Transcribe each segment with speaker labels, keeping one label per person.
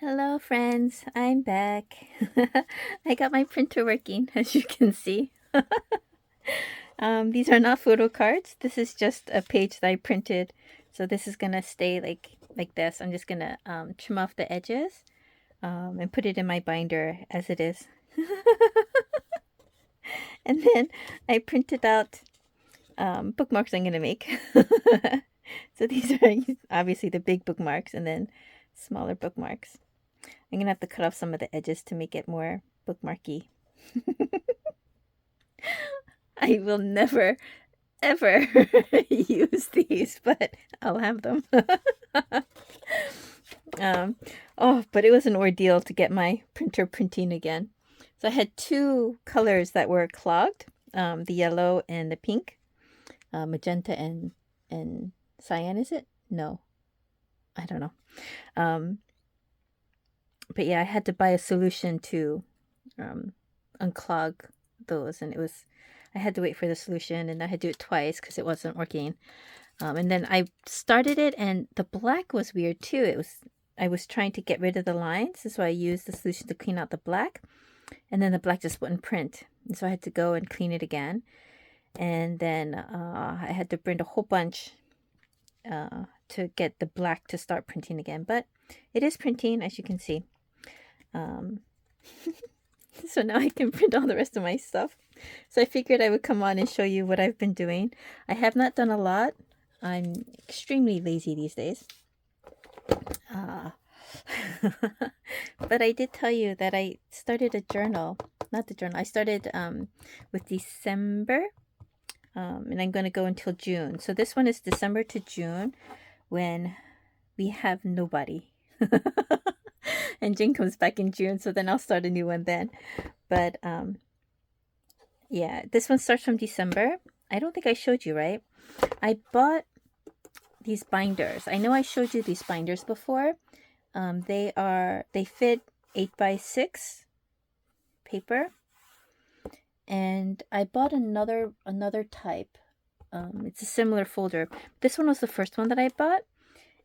Speaker 1: Hello friends, I'm back. I got my printer working, as you can see. These are not photo cards. This is just a page that I printed. So this is gonna stay like this. I'm just gonna trim off the edges and put it in my binder as it is. And then I printed out bookmarks I'm gonna make. So these are obviously the big bookmarks and then smaller bookmarks. I'm gonna have to cut off some of the edges to make it more bookmarky. I will never, ever use these, but I'll have them. But it was an ordeal to get my printer printing again. So I had two colors that were clogged, the yellow and the pink, magenta and cyan, is it? No, I don't know. But yeah, I had to buy a solution to unclog those, and I had to wait for the solution, and I had to do it twice because it wasn't working. And then I started it, and the black was weird too. I was trying to get rid of the lines, so I used the solution to clean out the black, and then the black just wouldn't print, and so I had to go and clean it again. And then I had to print a whole bunch to get the black to start printing again, but it is printing, as you can see. So now I can print all the rest of my stuff. So I figured I would come on and show you what I've been doing. I have not done a lot. I'm extremely lazy these days. But I did tell you that I started a journal. Not the journal. I started with December. And I'm going to go until June. So this one is December to June when we have nobody. And Jin comes back in June, so then I'll start a new one then. But yeah, this one starts from December. I don't think I showed you, right? I bought these binders. I know I showed you these binders before. They fit 8x6 paper. And I bought another type. It's a similar folder. This one was the first one that I bought.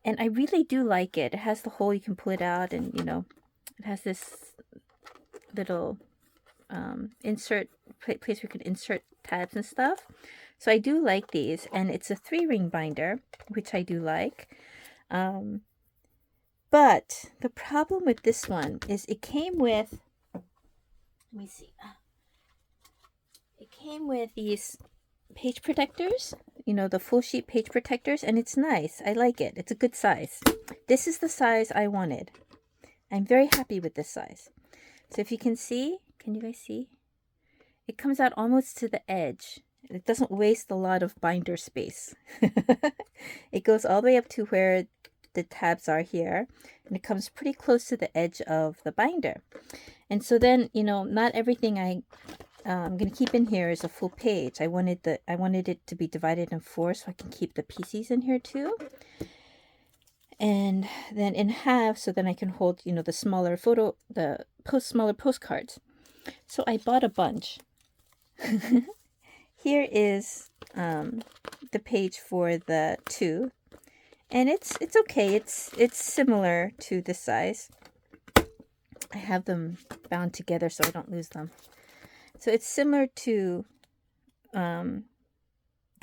Speaker 1: And I really do like it. It has the hole, you can pull it out, and it has this little insert place where you can insert tabs and stuff. So I do like these, and it's a 3-ring binder, which I do like. But the problem with this one is it came with, let me see, it came with these page protectors, the full sheet page protectors, and it's nice. I like it. It's a good size. This is the size I wanted. I'm very happy with this size. So if you can see, can you guys see? It comes out almost to the edge. It doesn't waste a lot of binder space. It goes all the way up to where the tabs are here, and it comes pretty close to the edge of the binder. And so then, not everything I'm going to keep in here is a full page. I wanted it to be divided in 4 so I can keep the pieces in here too. And then in half so then I can hold, the smaller smaller postcards. So I bought a bunch. Here is the page for the 2. And it's okay. It's similar to this size. I have them bound together so I don't lose them. So it's similar to the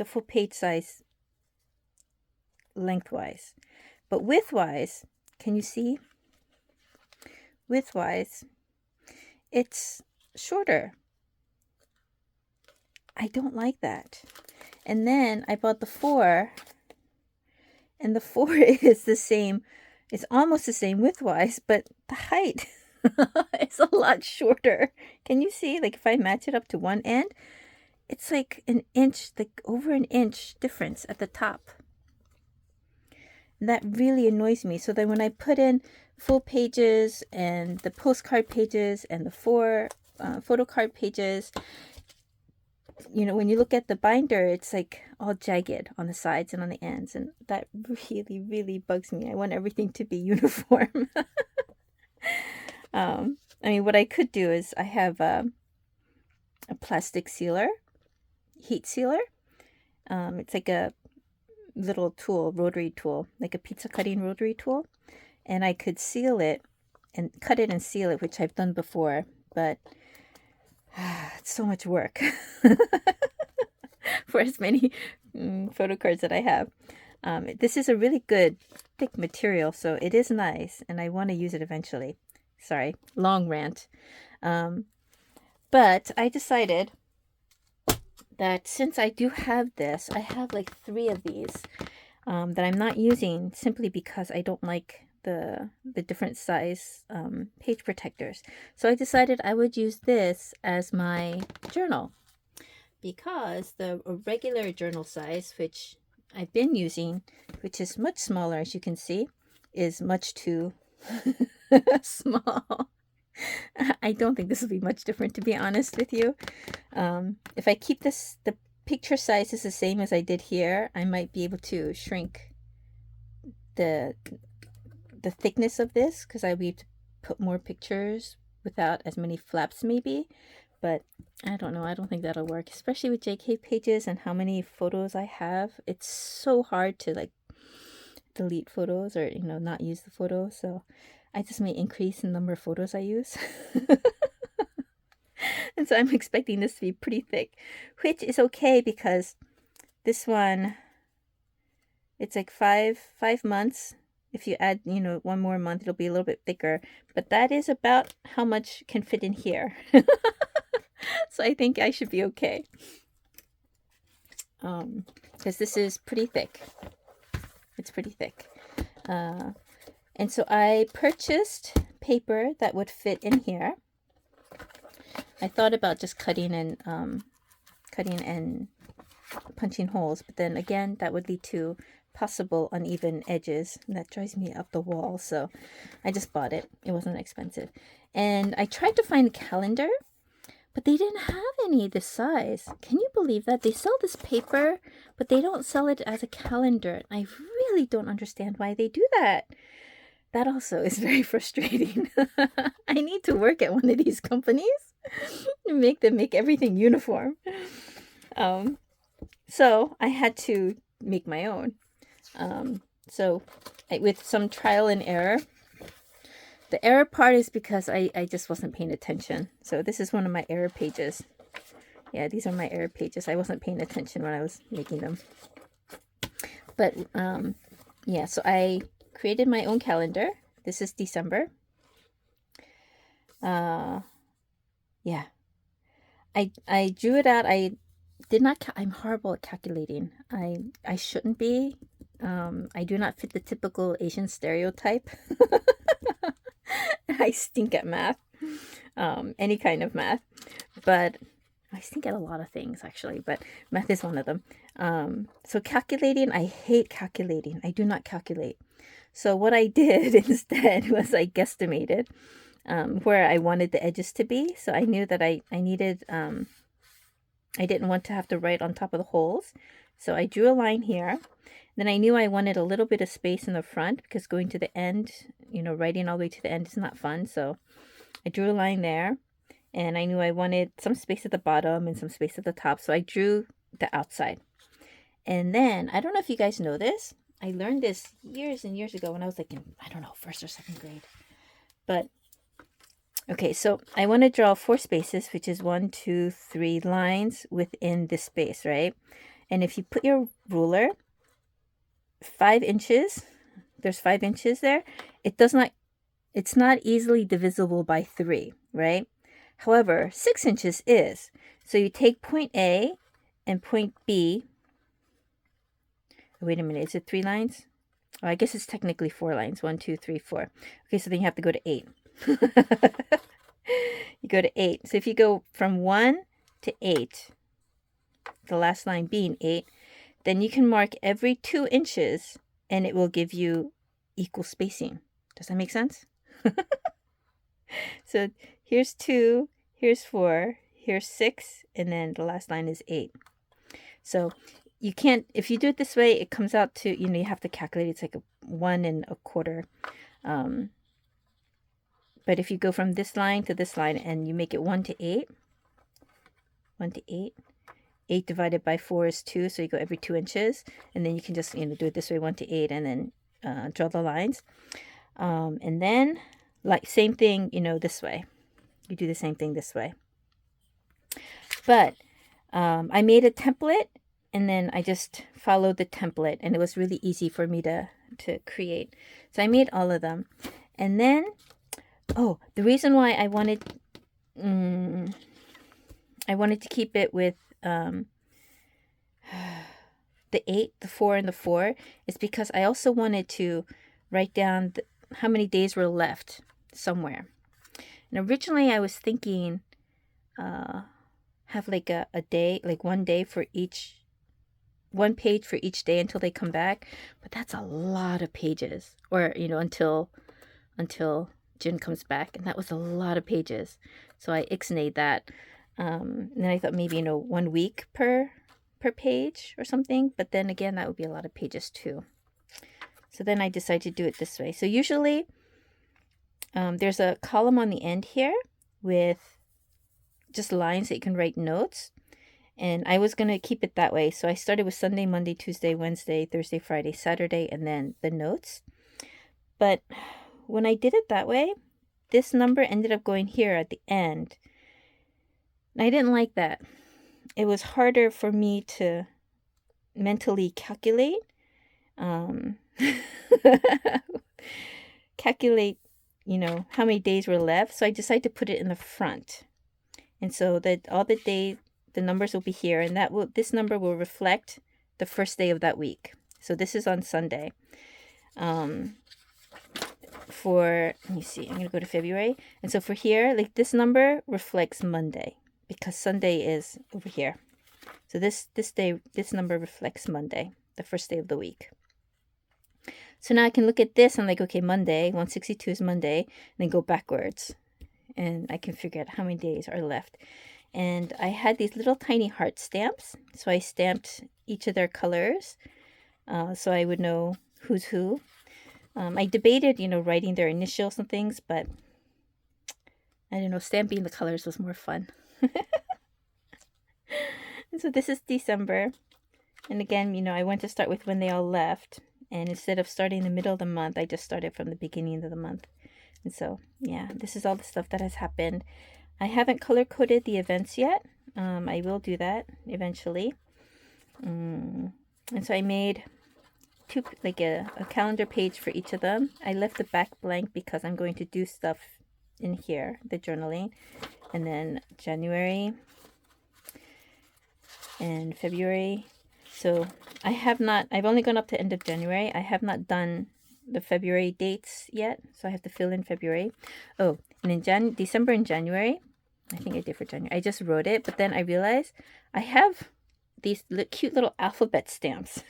Speaker 1: full page size lengthwise. But widthwise, can you see? Widthwise, it's shorter. I don't like that. And then I bought the 4, and the 4 is the same. It's almost the same widthwise, but the height is a lot shorter. Can you see? Like if I match it up to one end, it's like an inch, like over an inch difference at the top. And that really annoys me. So then when I put in full pages and the postcard pages and the 4 photo card pages, when you look at the binder, it's like all jagged on the sides and on the ends, and that really, really bugs me. I want everything to be uniform. What I could do is I have a plastic sealer, heat sealer. It's like a little tool, rotary tool, like a pizza cutting rotary tool, and I could seal it and cut it and seal it, which I've done before, but it's so much work for as many photo cards that I have. This is a really good thick material, so it is nice, and I want to use it eventually. Sorry, long rant. But I decided that since I do have this, I have like 3 of these that I'm not using simply because I don't like the different size page protectors. So I decided I would use this as my journal, because the regular journal size, which I've been using, which is much smaller, as you can see, is much too small. I don't think this will be much different, to be honest with you. If I keep this, the picture size is the same as I did here, I might be able to shrink the thickness of this, because I'll be able to put more pictures without as many flaps maybe. But I don't know, I don't think that'll work, especially with JK pages and how many photos I have. It's so hard to like delete photos or, you know, not use the photos. So I just may increase the number of photos I use. And so I'm expecting this to be pretty thick, which is okay because this one, it's like five months. If you add, you know, 1 more month, it'll be a little bit thicker, but that is about how much can fit in here. So I think I should be okay. Because this is pretty thick. It's pretty thick. And so I purchased paper that would fit in here. I thought about just cutting and punching holes, but then again, that would lead to possible uneven edges, and that drives me up the wall. So I just bought it. It wasn't expensive. And I tried to find a calendar, but they didn't have any this size. Can you believe that? They sell this paper, but they don't sell it as a calendar. I really don't understand why they do that. That also is very frustrating. I need to work at one of these companies and make them make everything uniform. So I had to make my own. With some trial and error. The error part is because I just wasn't paying attention. So this is one of my error pages. Yeah, these are my error pages. I wasn't paying attention when I was making them. But yeah, so I created my own calendar. This is December. Yeah. I drew it out. I did not, I'm horrible at calculating. I shouldn't be. I do not fit the typical Asian stereotype. I stink at math, any kind of math, but I stink at a lot of things actually, but math is one of them. So calculating, I hate calculating. I do not calculate. So what I did instead was I guesstimated where I wanted the edges to be. So I knew that I needed, I didn't want to have to write on top of the holes. So I drew a line here. Then I knew I wanted a little bit of space in the front because going to the end, you know, writing all the way to the end is not fun. So I drew a line there, and I knew I wanted some space at the bottom and some space at the top. So I drew the outside. And then, I don't know if you guys know this. I learned this years and years ago when I was like in, I don't know, 1st or 2nd grade. But, okay, so I want to draw 4 spaces, which is 1, 2, 3 lines within this space, right? And if you put your ruler 5 inches, there's 5 inches there, it's not easily divisible by 3, right? However, 6 inches is. So you take point A and point B. Wait a minute, is it 3 lines? Oh, I guess it's technically 4 lines. 1, 2, 3, 4. Okay, so then you have to go to 8. You go to 8. So if you go from 1 to 8, the last line being 8, then you can mark every 2 inches and it will give you equal spacing. Does that make sense? So here's 2, here's 4, here's 6, and then the last line is 8. So you can't, if you do it this way, it comes out to, you know, you have to calculate, it's like a 1 1/4. But if you go from this line to this line and you make it 1 to 8, 1 to 8, 8 divided by 4 is 2, so you go every 2 inches, and then you can just, you know, do it this way, 1 to 8, and then draw the lines. And then like same thing, you know, this way. You do the same thing this way. But I made a template, and then I just followed the template, and it was really easy for me to create. So I made all of them. And then, oh, the reason why I wanted to keep it with the 8, the 4, and the 4 is because I also wanted to write down how many days were left somewhere. And originally I was thinking have like a day, like one page for each day until they come back. But that's a lot of pages, or, you know, until Jin comes back, and that was a lot of pages. So I ixnayed that. And then I thought maybe, you know, 1 week per page or something. But then again, that would be a lot of pages too. So then I decided to do it this way. So usually there's a column on the end here with just lines that you can write notes. And I was going to keep it that way. So I started with Sunday, Monday, Tuesday, Wednesday, Thursday, Friday, Saturday, and then the notes. But when I did it that way, this number ended up going here at the end. And I didn't like that. It was harder for me to mentally calculate. Calculate, you know, how many days were left. So I decided to put it in the front. And so that all the numbers will be here, and this number will reflect the first day of that week. So this is on Sunday. Let me see, I'm going to go to February. And so for here, like this number reflects Monday because Sunday is over here. So this number reflects Monday, the first day of the week. So now I can look at this and like, okay, Monday, 162 is Monday, and then go backwards. And I can figure out how many days are left. And I had these little tiny heart stamps. So I stamped each of their colors so I would know who's who. I debated, you know, writing their initials and things, but I don't know, stamping the colors was more fun. And so this is December. And again, you know, I went to start with when they all left. And instead of starting in the middle of the month, I just started from the beginning of the month. And so, yeah, this is all the stuff that has happened. I haven't color-coded the events yet. I will do that eventually. And so I made a calendar page for each of them. I left the back blank because I'm going to do stuff in here, the journaling. And then January and February. So I've only gone up to end of January. I have not done the February dates yet, so I have to fill in February. Oh, and in December and January, I think I did for January, I just wrote it, but then I realized I have these cute little alphabet stamps.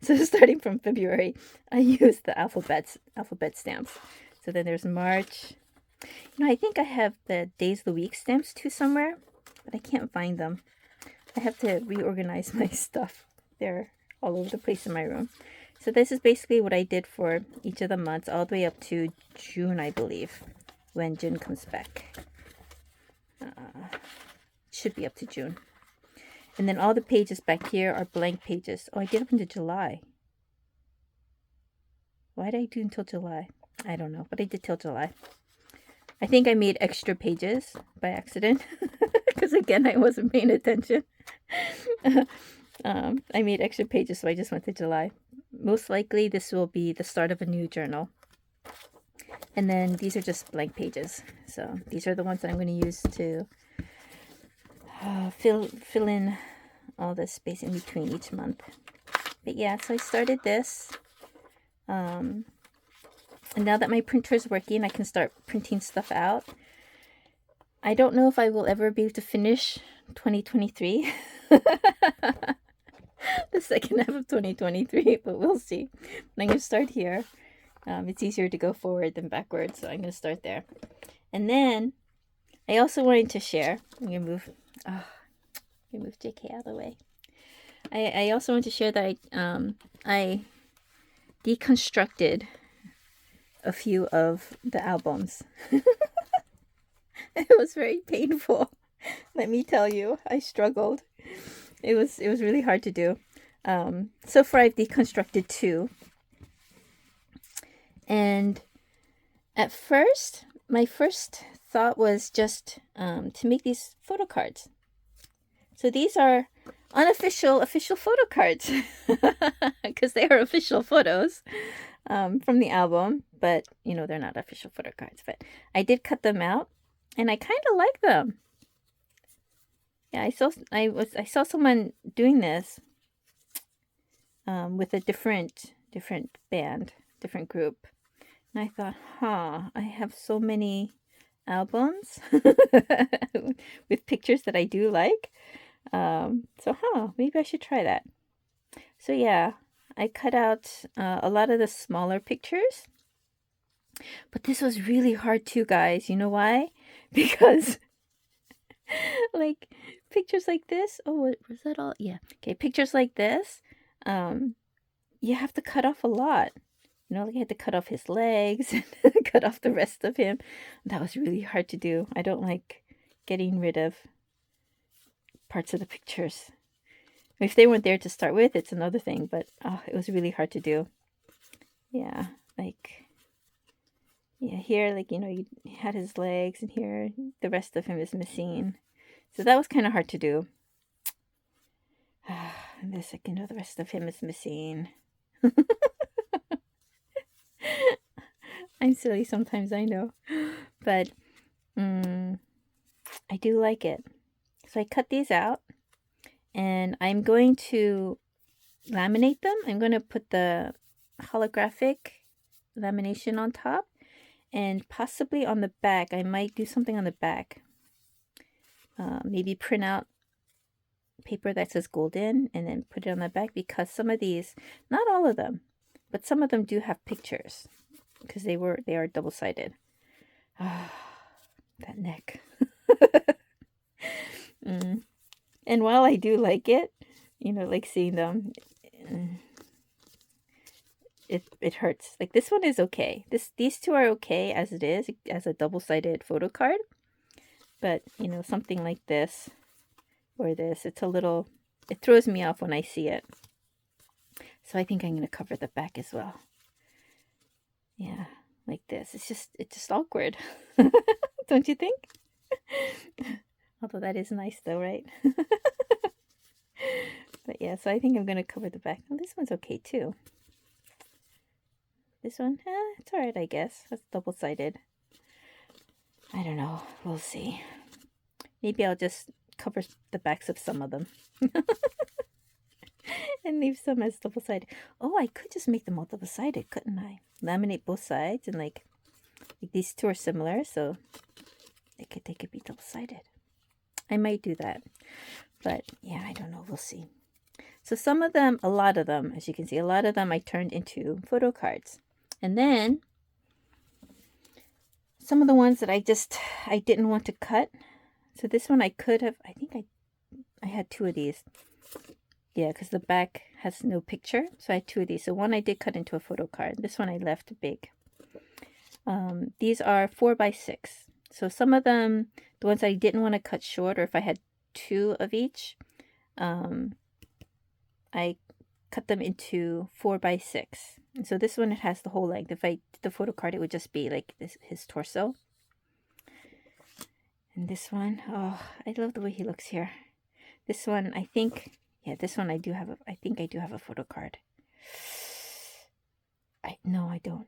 Speaker 1: So starting from February, I used the alphabet stamps. So then there's March. You know, I think I have the days of the week stamps too somewhere, but I can't find them. I have to reorganize my stuff. They're all over the place in my room. So this is basically what I did for each of the months, all the way up to June, I believe, when Jin comes back. Should be up to June. And then all the pages back here are blank pages. Oh, I did up into July. Why did I do until July? I don't know, but I did till July. I think I made extra pages by accident because, again, I wasn't paying attention. I made extra pages, so I just went to July. Most likely, this will be the start of a new journal. And then these are just blank pages. So these are the ones that I'm going to use to fill in all the space in between each month. But yeah, so I started this. And now that my printer is working, I can start printing stuff out. I don't know if I will ever be able to finish 2023. The second half of 2023, but we'll see. I'm going to start here. It's easier to go forward than backwards, so I'm going to start there. And then I also wanted to share. I'm going to move JK out of the way. I also want to share that I deconstructed a few of the albums. It was very painful. Let me tell you, I struggled. It was really hard to do. So far I've deconstructed 2. And At first, my first thought was just to make these photo cards. So these are unofficial official photo cards because they are official photos from the album, but you know they're not official photo cards. But I did cut them out, and I kind of like them. Yeah, I saw someone doing this with a different band, different group, and I thought, I have so many albums with pictures that I do like. So maybe I should try that. So yeah, I cut out a lot of the smaller pictures, but this was really hard too, guys. You know why? Because like pictures like this. Oh, was that all? Yeah. Okay, pictures like this. You have to cut off a lot. You know, like I had to cut off his legs and cut off the rest of him. That was really hard to do. I don't like getting rid of parts of the pictures. If they weren't there to start with, it's another thing, but it was really hard to do. Yeah, like, yeah, here, like, you know, you had his legs, and here, the rest of him is missing. So that was kind of hard to do. And this, like, you know, the rest of him is missing. I'm silly sometimes, I know. But I do like it. So I cut these out. And I'm going to laminate them. I'm going to put the holographic lamination on top, and possibly on the back. I might do something on the back. Maybe print out paper that says golden and then put it on the back, because some of these, not all of them, but some of them do have pictures because they are double-sided. That neck. And while I do like it, you know, like seeing them, it hurts. Like this one is okay. These two are okay as it is, as a double-sided photo card. But, you know, something like this or this, it throws me off when I see it. So I think I'm going to cover the back as well. Yeah, like this. It's just awkward. Don't you think? Although that is nice though, right? But yeah, so I think I'm going to cover the back. Oh, this one's okay too. This one, it's alright, I guess. That's double-sided. I don't know. We'll see. Maybe I'll just cover the backs of some of them. And leave some as double-sided. Oh, I could just make them all double-sided, couldn't I? Laminate both sides, and like these two are similar, so they could be double-sided. I might do that. But yeah, I don't know. We'll see. So some of them, a lot of them, as you can see, a lot of them I turned into photo cards. And then some of the ones that I didn't want to cut. So this one I could have, I think I had two of these. Yeah, because the back has no picture. So I had two of these. So one I did cut into a photo card. This one I left big. These are 4x6. So some of them, the ones I didn't want to cut short, or if I had two of each, I cut them into 4x6. And so this one, it has the whole length. If I did the photo card, it would just be like his torso. And this one, oh, I love the way he looks here. This one, I think, yeah, this one I think I do have a photo card. No, I don't.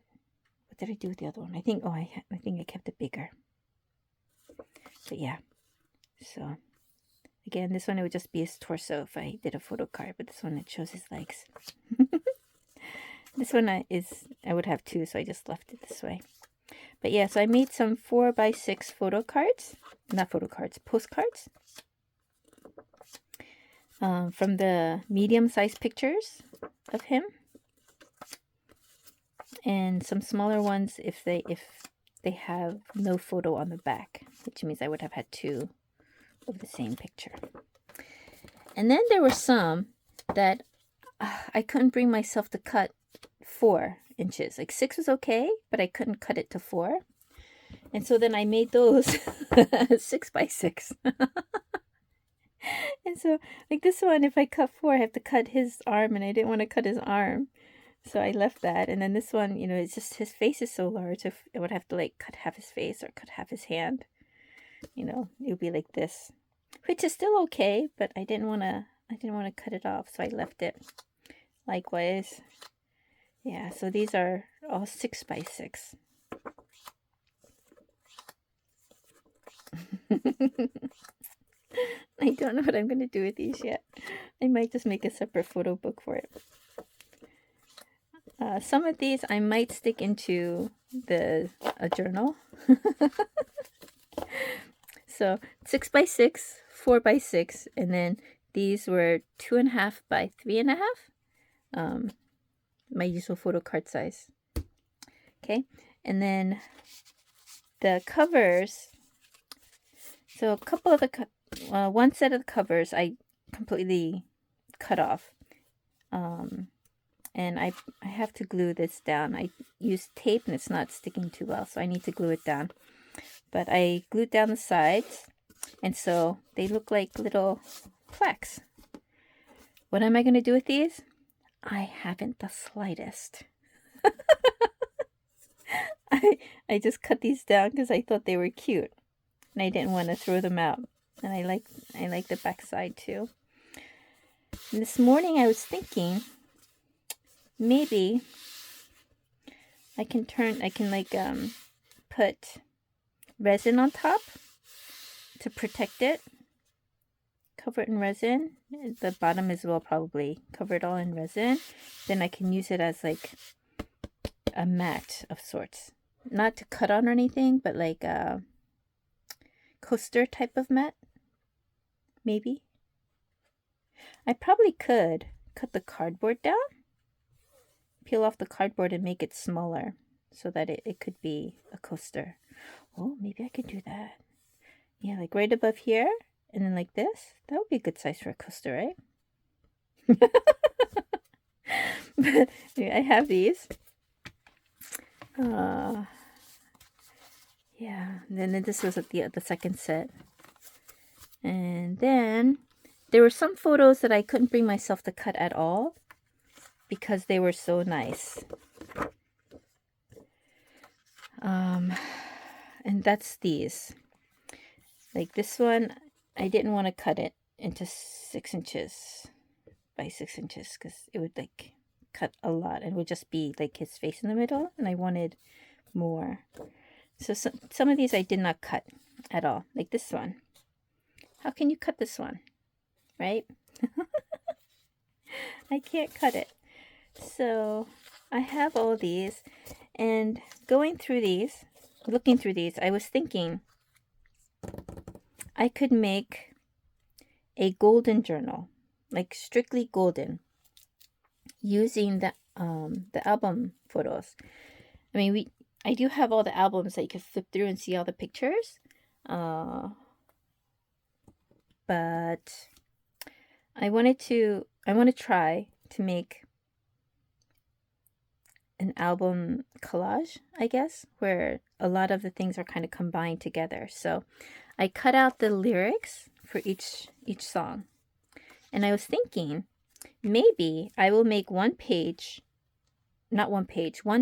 Speaker 1: What did I do with the other one? I think I kept it bigger. But yeah, so again, this one, it would just be his torso if I did a photo card, but this one, it shows his legs. This one I would have two, so I just left it this way. But yeah, so I made some 4x6 photo cards, not photo cards, postcards, from the medium-sized pictures of him, and some smaller ones if they have no photo on the back, which means I would have had two of the same picture. And then there were some that I couldn't bring myself to cut 4 inches. Like 6 was okay, but I couldn't cut it to 4. And so then I made those 6x6. And so like this one, if I cut 4, I have to cut his arm, and I didn't want to cut his arm. So I left that. And then this one, it's just his face is so large. If I would have to like cut half his face or cut half his hand, it would be like this, which is still okay, but I didn't want to cut it off, so I left it. Likewise, yeah, so these are all 6x6. I don't know what I'm going to do with these yet. I might just make a separate photo book for it. Some of these I might stick into a journal. So 6x6, 4x6, and then these were 2.5 by 3.5. My usual photo card size. Okay, and then the covers. So a couple of the one set of the covers I completely cut off, and I have to glue this down. I used tape and it's not sticking too well, so I need to glue it down. But I glued down the sides, and so they look like little plaques. What am I going to do with these? I haven't the slightest. I just cut these down because I thought they were cute, and I didn't want to throw them out. And I like the back side too. And this morning I was thinking maybe I can put resin on top to protect it. Cover it in resin. The bottom as well, probably cover it all in resin. Then I can use it as like a mat of sorts. Not to cut on or anything, but like a coaster type of mat. Maybe. I probably could cut the cardboard down, peel off the cardboard and make it smaller so that it could be a coaster. Oh, maybe I could do that. Yeah, like right above here and then like this. That would be a good size for a coaster, right? But yeah, I have these. Yeah, and then this was the second set. And then there were some photos that I couldn't bring myself to cut at all because they were so nice. And that's these. Like this one, I didn't want to cut it into 6 inches by 6 inches because it would like cut a lot and would just be like his face in the middle, and I wanted more. So some of these I did not cut at all, like this one. How can you cut this one, right? I can't cut it. So I have all these, and going through these, looking through these, I was thinking I could make a golden journal, like strictly golden, using the album photos. I mean, I do have all the albums that you can flip through and see all the pictures. But I want to try to make an album collage, I guess, where a lot of the things are kind of combined together. So I cut out the lyrics for each song. And I was thinking maybe I will make one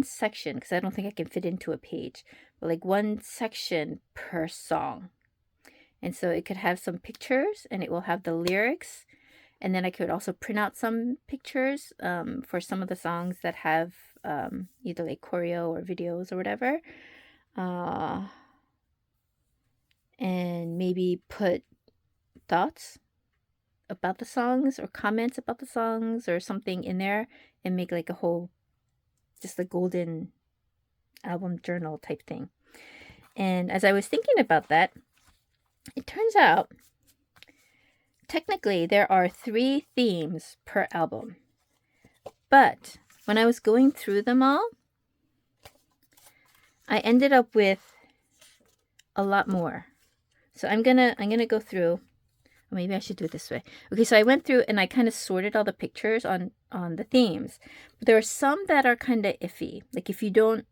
Speaker 1: section, because I don't think I can fit into a page, but like one section per song. And so it could have some pictures and it will have the lyrics. And then I could also print out some pictures for some of the songs that have either like choreo or videos or whatever. And maybe put thoughts about the songs or comments about the songs or something in there and make like a whole, just a golden album journal type thing. And as I was thinking about that, it turns out technically there are 3 themes per album. But when I was going through them all, I ended up with a lot more. So I'm gonna go through. Or maybe I should do it this way. Okay, so I went through and I kind of sorted all the pictures on the themes. But there are some that are kind of iffy. Like if you don't,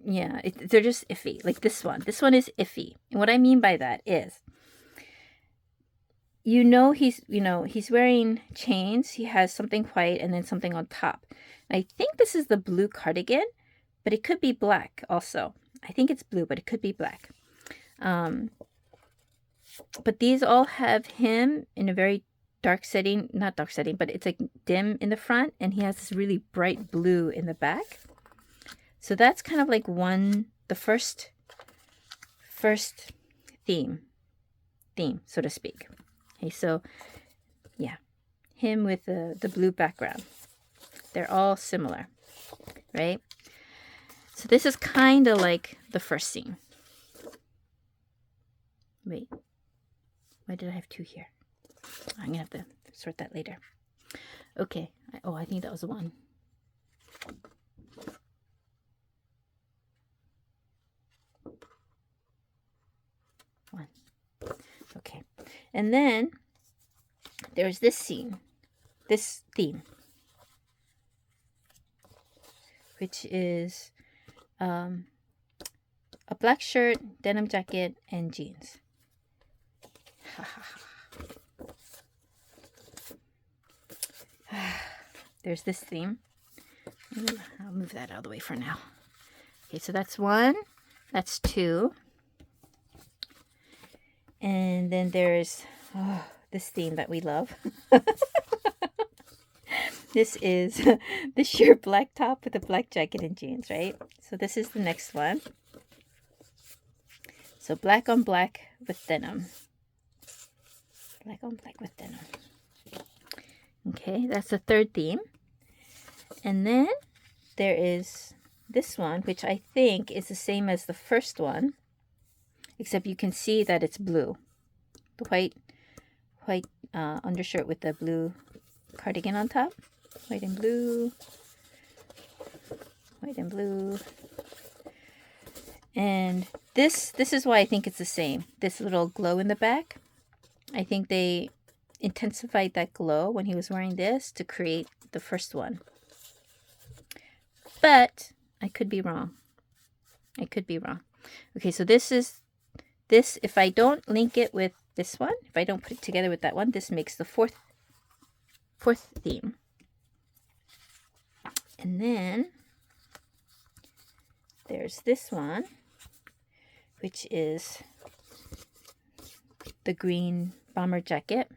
Speaker 1: yeah, they're just iffy. Like this one. This one is iffy. And what I mean by that is you know he's wearing chains. He has something white and then something on top. I think this is the blue cardigan, but it could be black also. I think it's blue, but it could be black. But these all have him in a very dark setting, not dark setting, but it's like dim in the front, and he has this really bright blue in the back. So that's kind of like the first theme, so to speak. Okay, so yeah, him with the blue background. They're all similar, right? So this is kind of like the first scene. Wait, why did I have two here? I'm gonna have to sort that later. Okay, I think that was one. Okay, and then there's this scene, this theme, which is a black shirt, denim jacket, and jeans. There's this theme. I'll move that out of the way for now. Okay, so that's one, that's two. And then there's this theme that we love. This is the sheer black top with a black jacket and jeans, right? So this is the next one. So black on black with denim. Black on black with denim. Okay, that's the third theme. And then there is this one, which I think is the same as the first one, except you can see that it's blue. The white undershirt with the blue cardigan on top. White and blue. White and blue. And this is why I think it's the same. This little glow in the back. I think they intensified that glow when he was wearing this to create the first one. But I could be wrong. I could be wrong. Okay, so this, if I don't link it with this one, if I don't put it together with that one, this makes the fourth theme. And then there's this one, which is the green bomber jacket.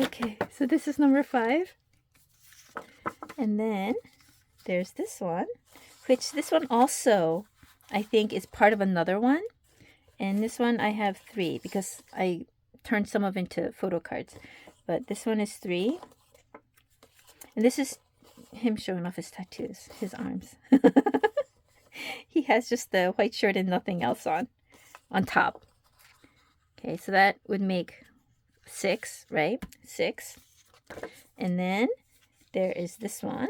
Speaker 1: Okay, so this is number 5. And then there's this one, which this one also I think is part of another one. And this one I have 3 because I turned some of into photo cards. But this one is 3. And this is him showing off his tattoos, his arms. He has just the white shirt and nothing else on top. Okay, so that would make 6, right? 6. And then there is this one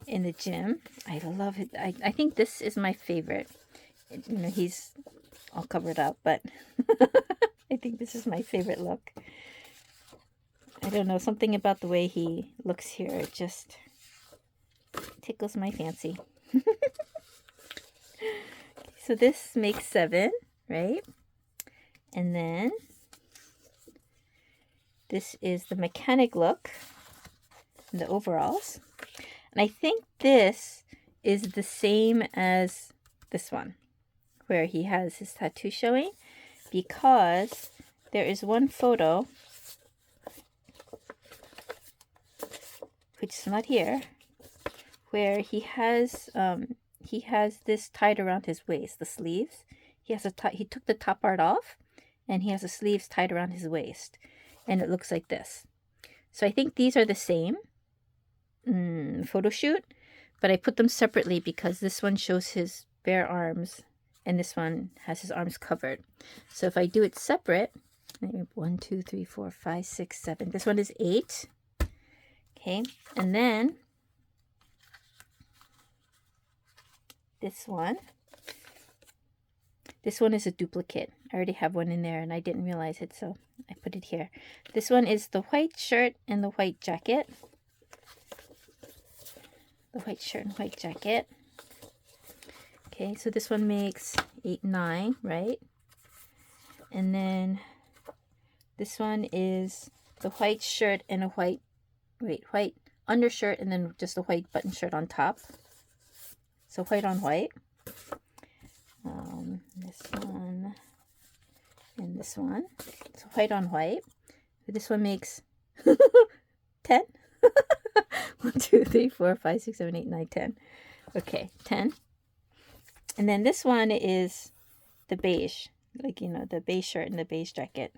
Speaker 1: in the gym. I love it. I think this is my favorite. You know, he's all covered up, but I think this is my favorite look. I don't know, something about the way he looks here, it just tickles my fancy. So this makes 7, right? And then this is the mechanic look, the overalls. And I think this is the same as this one, where he has his tattoo showing, because there is one photo, which is not here, where he has this tied around his waist, the sleeves. He took the top part off, and he has the sleeves tied around his waist, and it looks like this. So I think these are the same photo shoot, but I put them separately because this one shows his bare arms, and this one has his arms covered. So if I do it separate, 1, 2, 3, 4, 5, 6, 7. This one is 8. Okay, and then this one is a duplicate. I already have one in there and I didn't realize it, so I put it here. This one is the white shirt and the white jacket. the white shirt and white jacket. Okay, so this one makes 8, 9, right? And then this one is the white shirt and a white undershirt, and then just a white button shirt on top. So white on white. This one and this one. So white on white. This one makes 10. 1, 2, 3, 4, 5, 6, 7, 8, 9, 10. Okay, 10. And then this one is the beige, like, you know, the beige shirt and the beige jacket.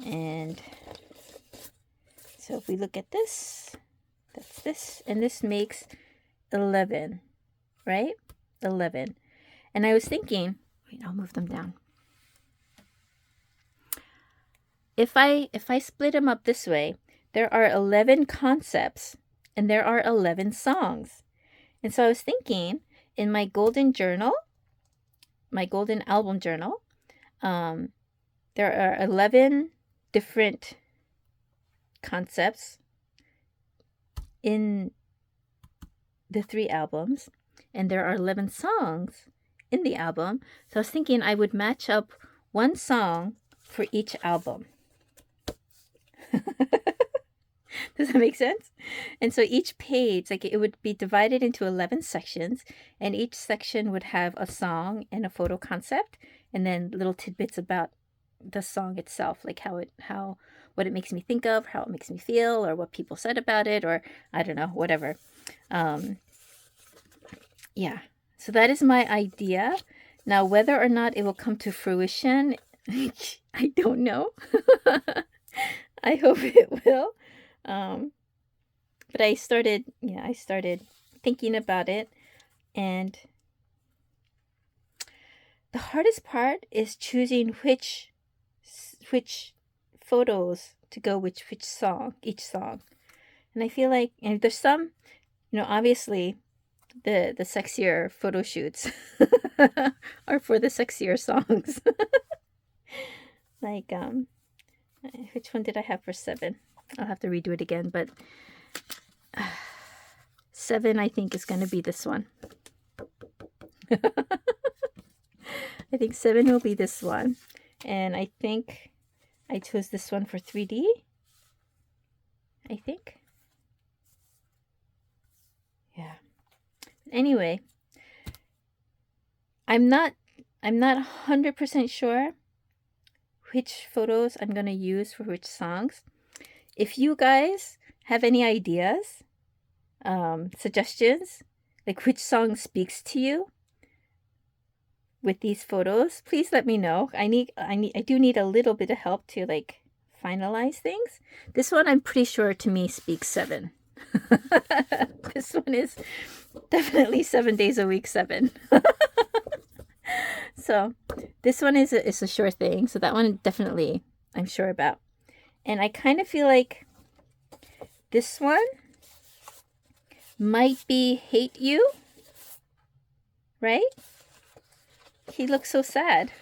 Speaker 1: And so if we look at this, that's this, and this makes 11, right? 11. And I was thinking, wait, I'll move them down. If I split them up this way, there are 11 concepts and there are 11 songs. And so I was thinking, in my golden journal, my golden album journal, there are 11 different concepts in the 3 albums, and there are 11 songs in the album. So I was thinking I would match up one song for each album. Does that make sense? And so each page, like, it would be divided into 11 sections, and each section would have a song and a photo concept, and then little tidbits about the song itself, like what it makes me think of, how it makes me feel, or what people said about it, or I don't know, whatever. Yeah, so that is my idea. Now, whether or not it will come to fruition, I don't know. I hope it will. But I started thinking about it, and the hardest part is choosing which photos to go with which song, each song. And I feel like, and there's some, you know, obviously the sexier photo shoots are for the sexier songs. Like, which one did I have for 7? I'll have to redo it again, but 7, I think, is going to be this one. I think 7 will be this one. And I think I chose this one for 3D. I think. Yeah. Anyway, I'm not 100% sure which photos I'm going to use for which songs. If you guys have any ideas, suggestions, like which song speaks to you with these photos, please let me know. I do need a little bit of help to, like, finalize things. This one, I'm pretty sure, to me, speaks 7. This one is definitely 7 days a week 7. So this one is a sure thing. So that one definitely I'm sure about. And I kind of feel like this one might be Hate You, right? He looks so sad.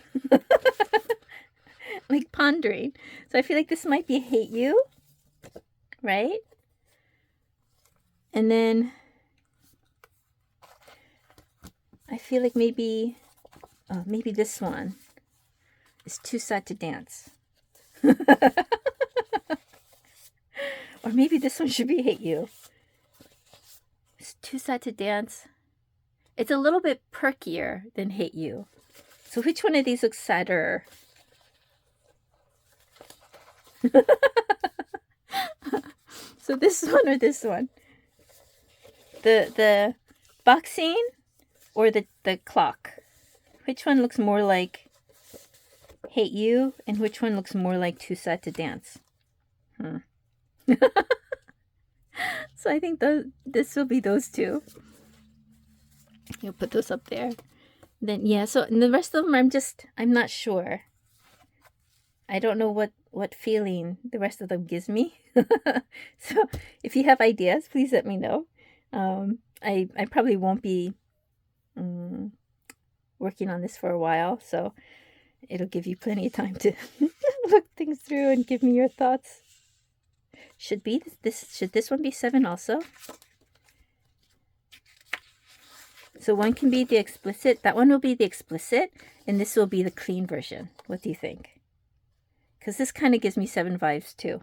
Speaker 1: Like pondering. So I feel like this might be Hate You, right? And then I feel like maybe this one is Too Sad to Dance. Or maybe this one should be Hate You. It's Too Sad to Dance. It's a little bit perkier than Hate You. So which one of these looks sadder? So this one or this one? The boxing or the clock? Which one looks more like Hate You, and which one looks more like Too Sad to Dance? So I think this will be those two. You'll put those up there. Then, yeah, so and the rest of them, I'm not sure. I don't know what feeling the rest of them gives me. So if you have ideas, please let me know. I probably won't be working on this for a while, so it'll give you plenty of time to look things through and give me your thoughts. Should this one be 7 also? So one can be the explicit. That one will be the explicit, and this will be the clean version. What do you think? Because this kind of gives me 7 vibes too.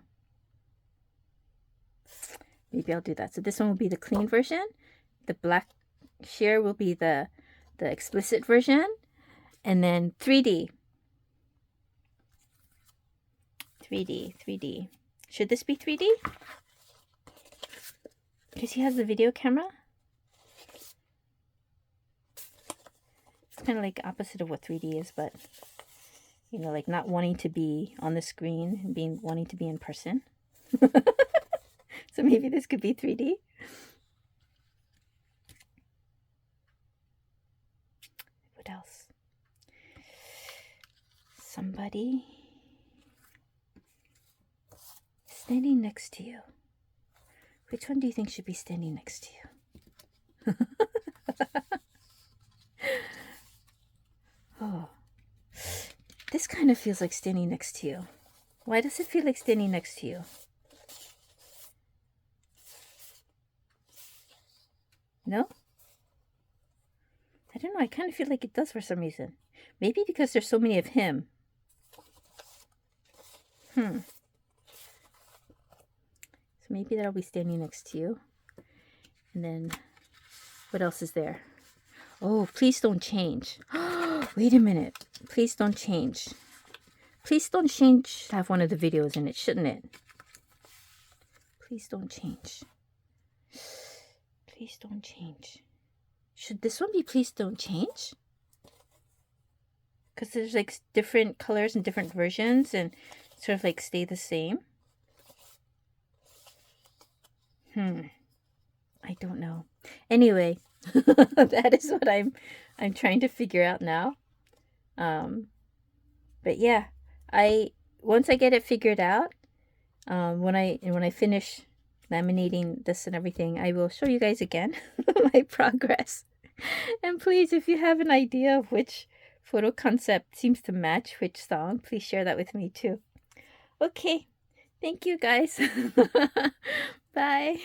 Speaker 1: Maybe I'll do that. So this one will be the clean version. The black sheer will be the explicit version. And then 3D. 3D. Should this be 3D? Because he has the video camera. It's kind of like opposite of what 3D is, but you know, like not wanting to be on the screen and wanting to be in person. So maybe this could be 3D. What else? Somebody standing next to you. Which one do you think should be standing next to you? Oh, this kind of feels like standing next to you. Why does it feel like standing next to you? No? I don't know. I kind of feel like it does for some reason. Maybe because there's so many of him. So maybe that'll be standing next to you. And then, what else is there? Oh, please don't change. Wait a minute. Please don't change. Please don't change have one of the videos in it, shouldn't it? Please don't change. Please don't change. Should this one be please don't change? Because there's like different colors and different versions and sort of like stay the same. I don't know. Anyway, that is what I'm trying to figure out now. But yeah, once I get it figured out, when I finish laminating this and everything, I will show you guys again my progress. And please, if you have an idea of which photo concept seems to match which song, please share that with me too. Okay, thank you guys. Bye.